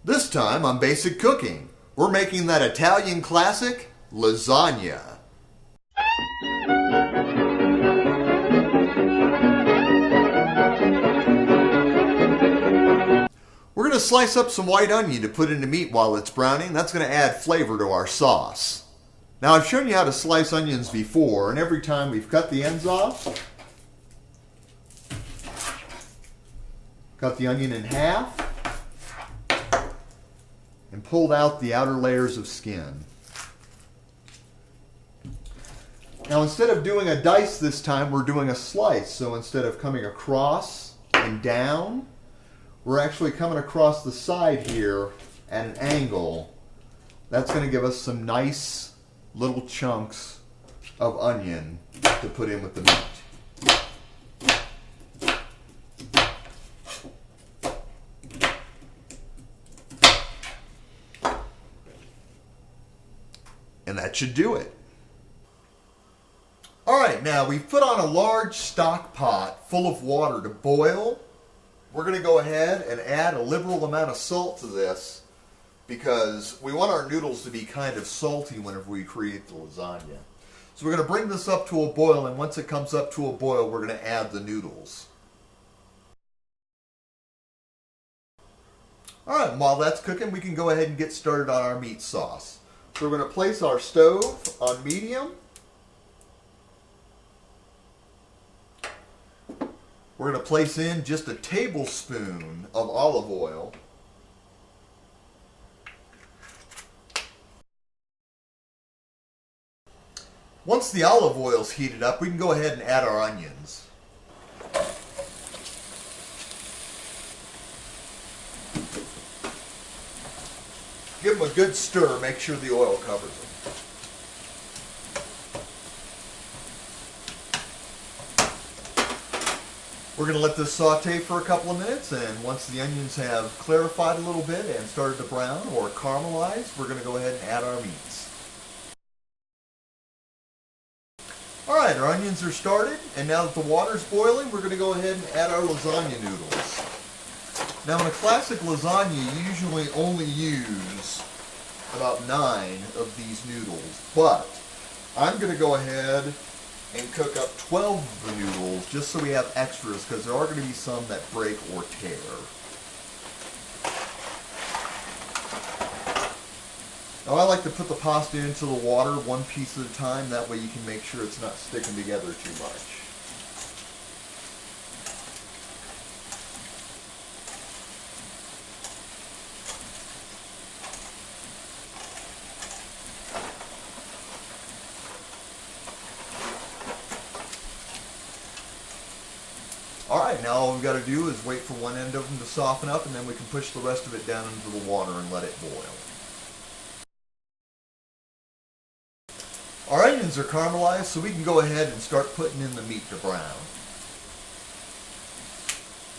This time on Basic Cooking, we're making that Italian classic, lasagna. We're going to slice up some white onion to put in the meat while it's browning. That's going to add flavor to our sauce. Now I've shown you how to slice onions before, and every time we've cut the ends off, cut the onion in half, and pulled out the outer layers of skin. Now instead of doing a dice this time, we're doing a slice. So instead of coming across and down, we're actually coming across the side here at an angle. That's going to give us some nice little chunks of onion to put in with the meat. And that should do it. Alright, now we've put on a large stock pot full of water to boil. We're going to go ahead and add a liberal amount of salt to this because we want our noodles to be kind of salty whenever we create the lasagna. So we're going to bring this up to a boil, and once it comes up to a boil, we're going to add the noodles. Alright, and while that's cooking, we can go ahead and get started on our meat sauce. So we're going to place our stove on medium. We're going to place in just a tablespoon of olive oil. Once the olive oil's heated up, we can go ahead and add our onions. Give them a good stir, make sure the oil covers them. We're going to let this saute for a couple of minutes, and once the onions have clarified a little bit and started to brown or caramelize, we're going to go ahead and add our meats. Alright, our onions are started, and now that the water's boiling, we're going to go ahead and add our lasagna noodles. Now in a classic lasagna, you usually only use about 9 of these noodles, but I'm going to go ahead and cook up 12 of the noodles just so we have extras, because there are going to be some that break or tear. Now I like to put the pasta into the water one piece at a time, that way you can make sure it's not sticking together too much. Alright, now all we've got to do is wait for one end of them to soften up, and then we can push the rest of it down into the water and let it boil. Our onions are caramelized, so we can go ahead and start putting in the meat to brown.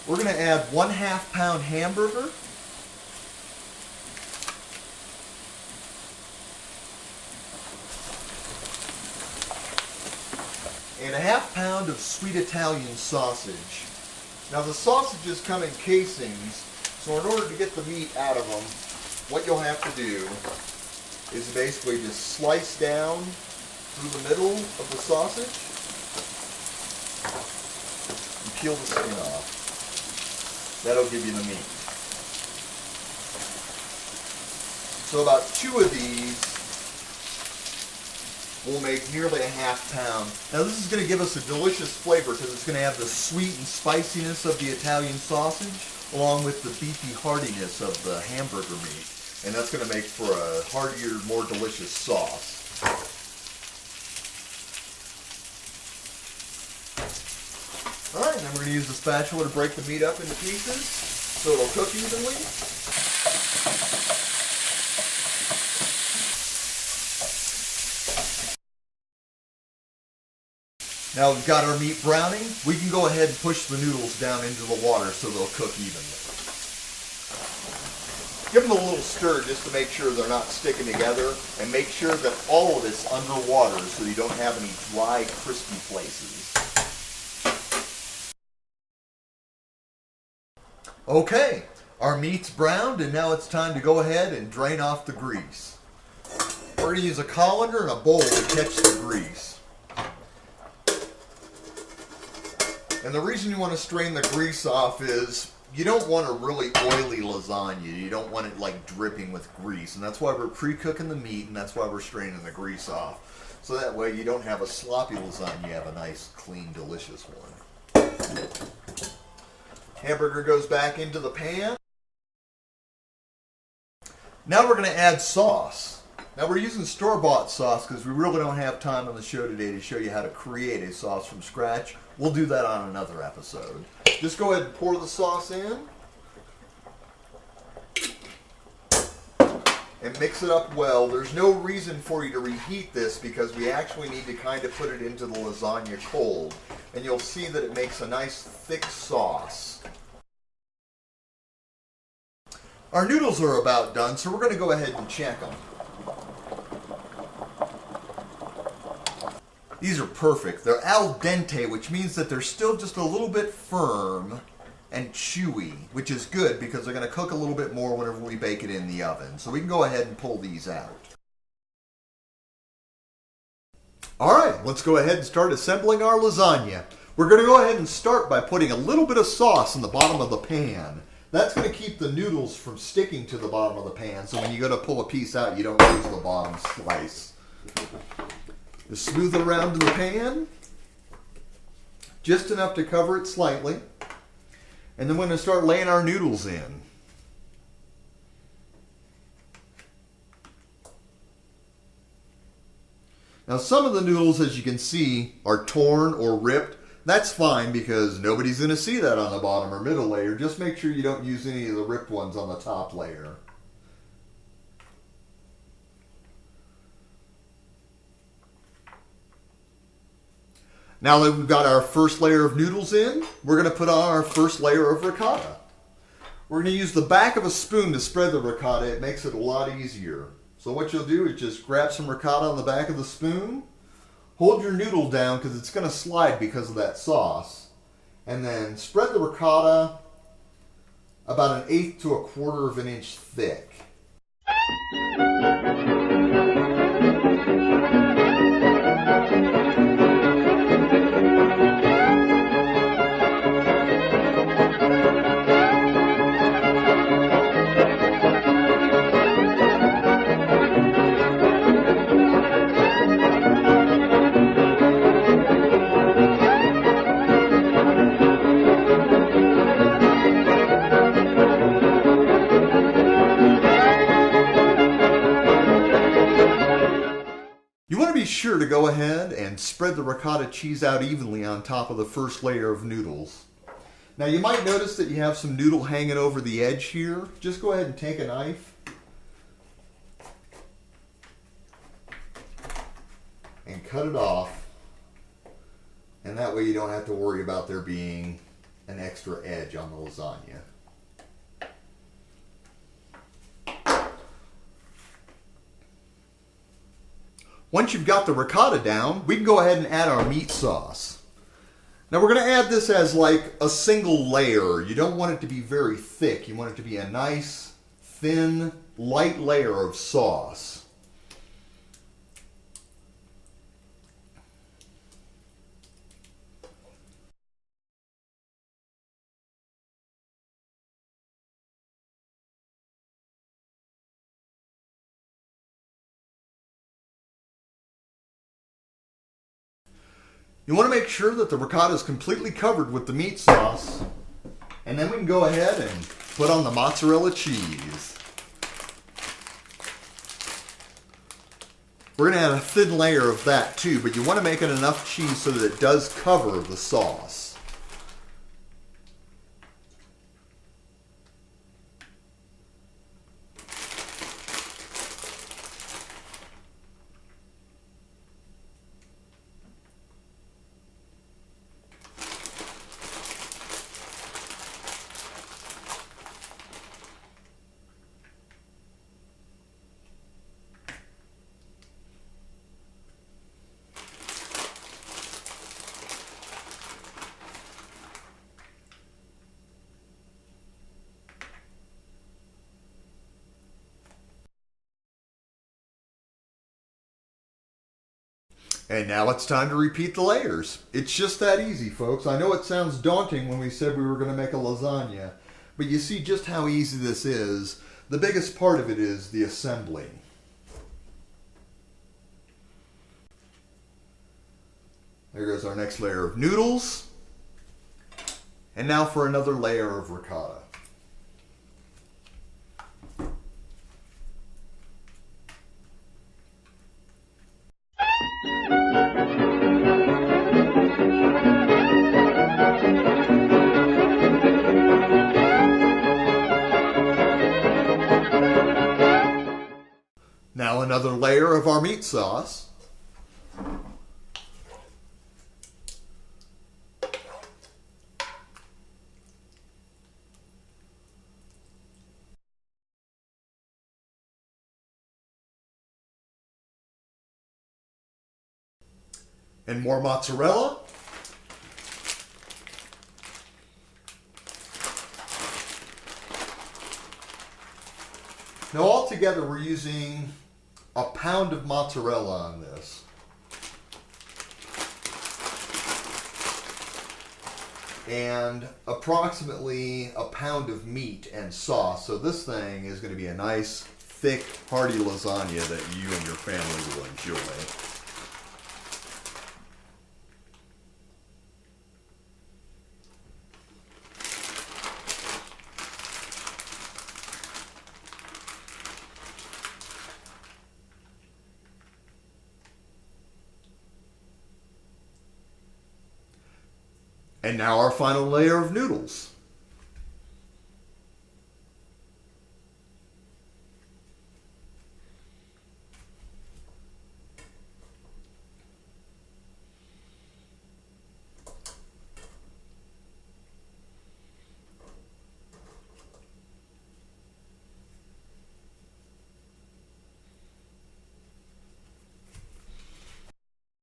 We're going to add 1/2 pound hamburger, and 1/2 pound of sweet Italian sausage. Now the sausages come in casings, so in order to get the meat out of them, what you'll have to do is basically just slice down through the middle of the sausage and peel the skin off. That'll give you the meat. So about 2 of these will make nearly 1/2 pound. Now this is going to give us a delicious flavor because it's going to have the sweet and spiciness of the Italian sausage along with the beefy heartiness of the hamburger meat. And that's going to make for a heartier, more delicious sauce. Alright, then we're going to use the spatula to break the meat up into pieces so it'll cook evenly. Now we've got our meat browning, we can go ahead and push the noodles down into the water so they'll cook evenly. Give them a little stir just to make sure they're not sticking together, and make sure that all of it's underwater so you don't have any dry, crispy places. Okay, Our meat's browned, and now it's time to go ahead and drain off the grease. We're going to use a colander and a bowl to catch the grease. And the reason you want to strain the grease off is you don't want a really oily lasagna. You don't want it like dripping with grease. And that's why we're pre-cooking the meat, and that's why we're straining the grease off. So that way you don't have a sloppy lasagna, you have a nice, clean, delicious one. Hamburger goes back into the pan. Now we're going to add sauce. Now we're using store-bought sauce because we really don't have time on the show today to show you how to create a sauce from scratch. We'll do that on another episode. Just go ahead and pour the sauce in. And mix it up well. There's no reason for you to reheat this because we actually need to kind of put it into the lasagna cold. And you'll see that it makes a nice thick sauce. Our noodles are about done, so we're going to go ahead and check them. These are perfect. They're al dente, which means that they're still just a little bit firm and chewy, which is good because they're going to cook a little bit more whenever we bake it in the oven. So we can go ahead and pull these out. Alright, let's go ahead and start assembling our lasagna. We're going to go ahead and start by putting a little bit of sauce in the bottom of the pan. That's going to keep the noodles from sticking to the bottom of the pan, so when you go to pull a piece out, you don't lose the bottom slice. Just smooth it around to the pan, just enough to cover it slightly. And then we're going to start laying our noodles in. Now some of the noodles, as you can see, are torn or ripped. That's fine because nobody's going to see that on the bottom or middle layer. Just make sure you don't use any of the ripped ones on the top layer. Now that we've got our first layer of noodles in, we're going to put on our first layer of ricotta. We're going to use the back of a spoon to spread the ricotta. It makes it a lot easier. So what you'll do is just grab some ricotta on the back of the spoon. Hold your noodle down because it's going to slide because of that sauce. And then spread the ricotta about 1/8 to 1/4 of an inch thick. You want to be sure to go ahead and spread the ricotta cheese out evenly on top of the first layer of noodles. Now you might notice that you have some noodle hanging over the edge here. Just go ahead and take a knife and cut it off. And that way you don't have to worry about there being an extra edge on the lasagna. Once you've got the ricotta down, we can go ahead and add our meat sauce. Now we're going to add this as like a single layer. You don't want it to be very thick. You want it to be a nice, thin, light layer of sauce. You want to make sure that the ricotta is completely covered with the meat sauce. And then we can go ahead and put on the mozzarella cheese. We're going to add a thin layer of that too, but you want to make it enough cheese so that it does cover the sauce. And now it's time to repeat the layers. It's just that easy, folks. I know it sounds daunting when we said we were going to make a lasagna, but you see just how easy this is. The biggest part of it is the assembly. There goes our next layer of noodles. And now for another layer of ricotta. Now another layer of our meat sauce. And more mozzarella. Now altogether we're using a pound of mozzarella on this. And approximately a pound of meat and sauce. So this thing is going to be a nice, thick, hearty lasagna that you and your family will enjoy. And now our final layer of noodles.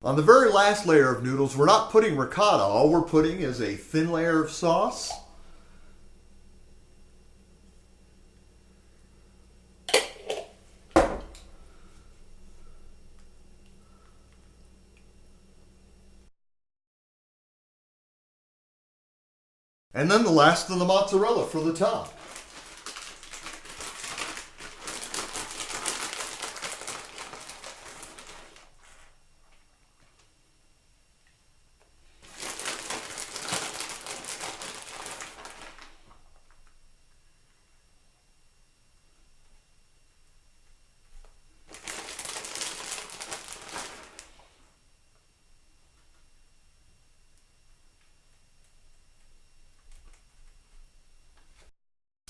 On the very last layer of noodles, we're not putting ricotta. All we're putting is a thin layer of sauce. And then the last of the mozzarella for the top.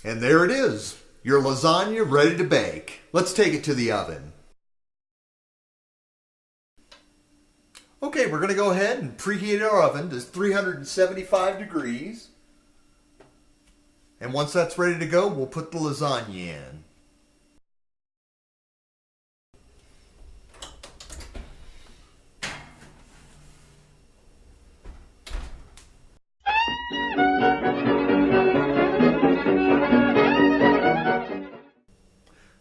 And there it is, your lasagna ready to bake. Let's take it to the oven. Okay, we're going to go ahead and preheat our oven to 375 degrees. And once that's ready to go, we'll put the lasagna in.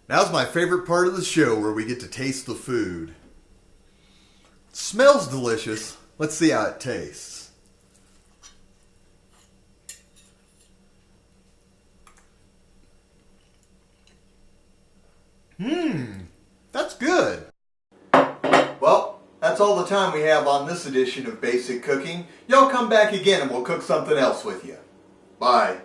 Now's my favorite part of the show where we get to taste the food. It smells delicious. Let's see how it tastes. That's good. Well, that's all the time we have on this edition of Basic Cooking. Y'all come back again and we'll cook something else with you. Bye.